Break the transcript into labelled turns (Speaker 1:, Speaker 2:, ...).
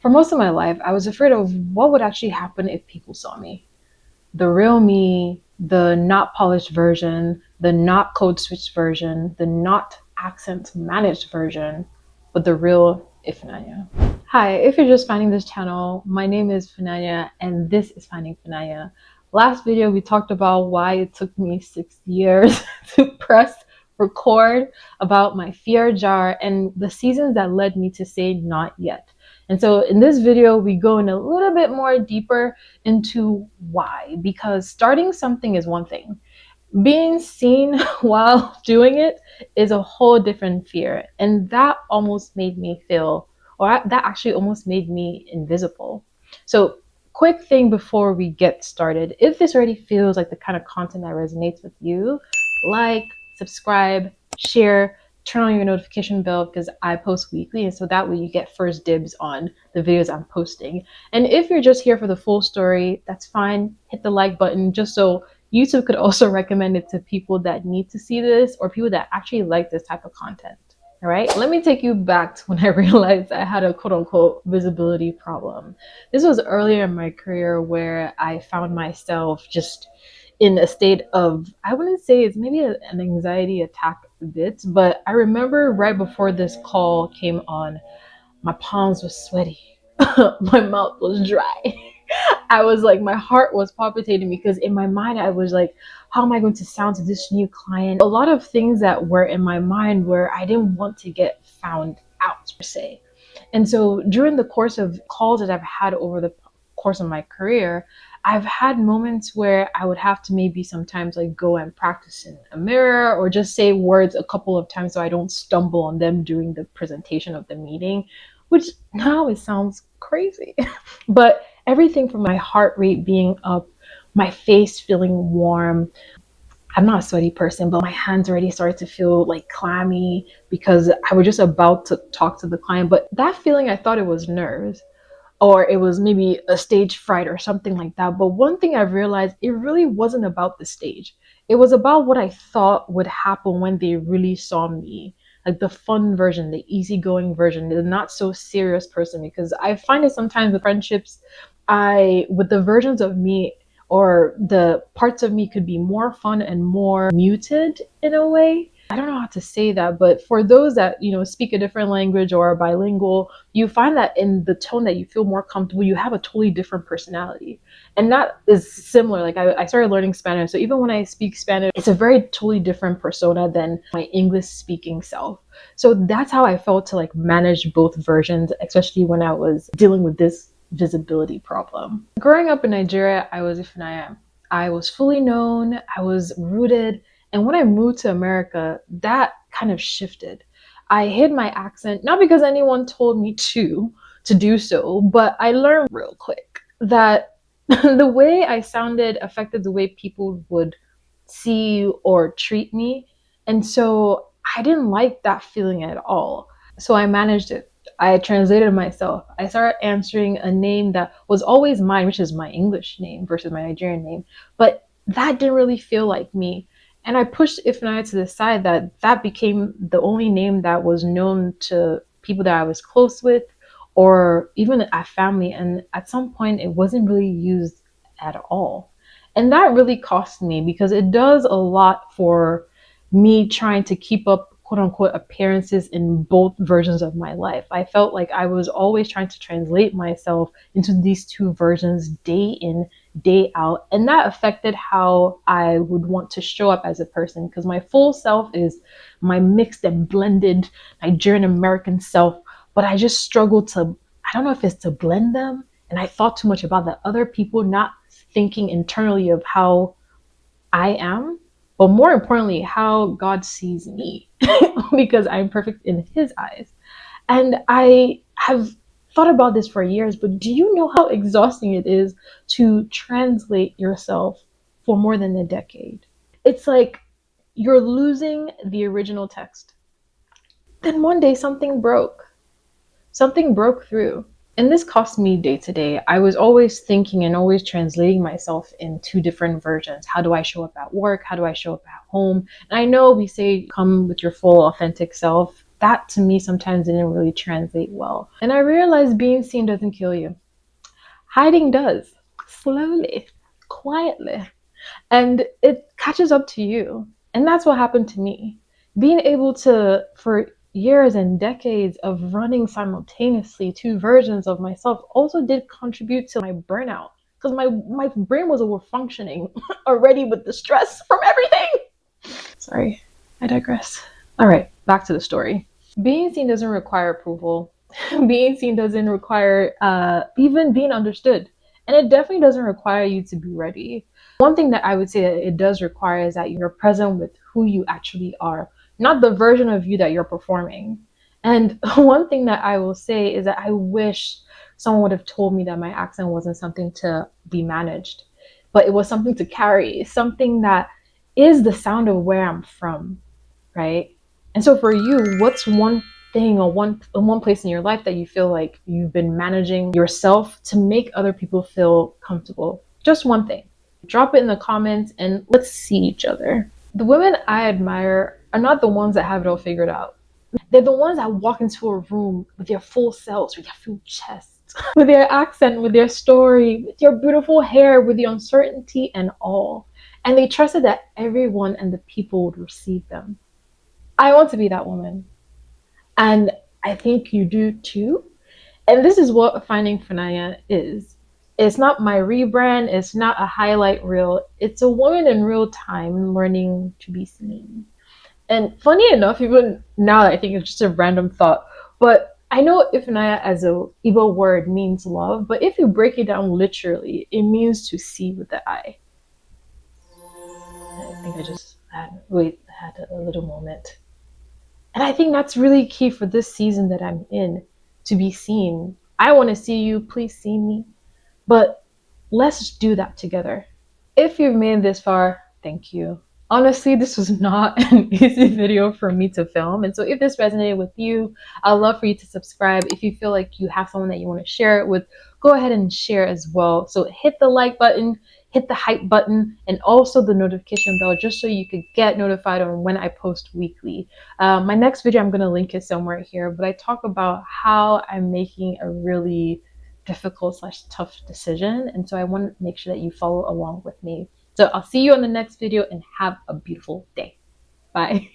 Speaker 1: For most of my life, I was afraid of what would actually happen if people saw me. The real me, the not polished version, the not code switched version, the not accent managed version, but the real Ifunanya. Hi, if you're just finding this channel, my name is Funanya and this is Finding Funanya. Last video we talked about why it took me 6 years to press record, about my fear jar and the seasons that led me to say not yet. And so in this video, we go in a little bit more deeper into why, because starting something is one thing. Being seen while doing it is a whole different fear. And that almost made me feel, or that actually almost made me invisible. So quick thing before we get started, if this already feels like the kind of content that resonates with you, like, subscribe, share, turn on your notification bell because I post weekly, and so that way you get first dibs on the videos I'm posting. And if you're just here for the full story, that's fine. Hit the like button just so YouTube could also recommend it to people that need to see this or people that actually like this type of content. All right, let me take you back to when I realized I had a quote unquote visibility problem. This was earlier in my career where I found myself just in a state of, I wouldn't say it's maybe an anxiety attack a bit, but I remember right before this call came on, my palms were sweaty, my mouth was dry. I was like, my heart was palpitating because in my mind, I was like, how am I going to sound to this new client? A lot of things that were in my mind where I didn't want to get found out, per se. And so during the course of calls that I've had over the course of my career, I've had moments where I would have to maybe sometimes like go and practice in a mirror or just say words a couple of times so I don't stumble on them during the presentation of the meeting, which now it sounds crazy. But everything from my heart rate being up, my face feeling warm. I'm not a sweaty person, but my hands already started to feel like clammy because I was just about to talk to the client. But that feeling, I thought it was nerves or it was maybe a stage fright or something like that. But one thing I've realized, it really wasn't about the stage. It was about what I thought would happen when they really saw me. Like the fun version, the easygoing version, the not so serious person. Because I find it sometimes with friendships, with the versions of me or the parts of me could be more fun and more muted in a way. I don't know how to say that, but for those that, speak a different language or are bilingual, you find that in the tone that you feel more comfortable, you have a totally different personality. And that is similar. Like I started learning Spanish. So even when I speak Spanish, it's a very totally different persona than my English speaking self. So that's how I felt to like manage both versions, especially when I was dealing with this visibility problem. Growing up in Nigeria, I was Ifunanya. I was fully known, I was rooted, and when I moved to America, that kind of shifted. I hid my accent, not because anyone told me to do so, but I learned real quick that the way I sounded affected the way people would see or treat me. And so I didn't like that feeling at all. So I managed it. I translated myself. I started answering a name that was always mine, which is my English name versus my Nigerian name. But that didn't really feel like me. And I pushed Ifunanya to the side that became the only name that was known to people that I was close with or even at family. And at some point, it wasn't really used at all. And that really cost me because it does a lot for me trying to keep up quote unquote appearances in both versions of my life. I felt like I was always trying to translate myself into these two versions day in, day out. And that affected how I would want to show up as a person because my full self is my mixed and blended Nigerian American self. But I just struggled to, I don't know if it's to blend them. And I thought too much about the other people, not thinking internally of how I am, but more importantly, how God sees me because I'm perfect in His eyes. And I have thought about this for years, but do you know how exhausting it is to translate yourself for more than a decade? It's like you're losing the original text. Then one day something broke through. And this cost me day to day. I was always thinking and always translating myself in two different versions. How do I show up at work? How do I show up at home? And I know we say come with your full authentic self. that to me sometimes didn't really translate well. And I realized being seen doesn't kill you. Hiding does. Slowly, quietly. And it catches up to you. And that's what happened to me. Being able to, for years and decades of running simultaneously two versions of myself, also did contribute to my burnout because my brain was over functioning already with the stress from everything. Sorry, I digress. All right, back to the story. Being seen doesn't require approval. Being seen doesn't require even being understood. And it definitely doesn't require you to be ready. One thing that I would say that it does require is that you're present with who you actually are, not the version of you that you're performing. And one thing that I will say is that I wish someone would have told me that my accent wasn't something to be managed, but it was something to carry, something that is the sound of where I'm from, right? And so for you, what's one thing or one place in your life that you feel like you've been managing yourself to make other people feel comfortable? Just one thing. Drop it in the comments and let's see each other. The women I admire are not the ones that have it all figured out. They're the ones that walk into a room with their full selves, with their full chest, with their accent, with their story, with their beautiful hair, with the uncertainty and all. And they trusted that everyone and the people would receive them. I want to be that woman. And I think you do too. And this is what Finding Funanya is. It's not my rebrand, it's not a highlight reel. It's a woman in real time learning to be seen. And funny enough, even now I think it's just a random thought, but I know Ifunanya as a Igbo word means love, but if you break it down literally, it means to see with the eye. I think I just had a little moment. And I think that's really key for this season that I'm in, to be seen. I want to see you, please see me. But let's do that together. If you've made it this far, thank you. Honestly, this was not an easy video for me to film. And so if this resonated with you, I'd love for you to subscribe. If you feel like you have someone that you want to share it with, go ahead and share as well. So hit the like button, hit the hype button, and also the notification bell just so you could get notified on when I post weekly. My next video, I'm going to link it somewhere here, but I talk about how I'm making a really difficult/tough decision. And so I want to make sure that you follow along with me. So I'll see you on the next video and have a beautiful day. Bye.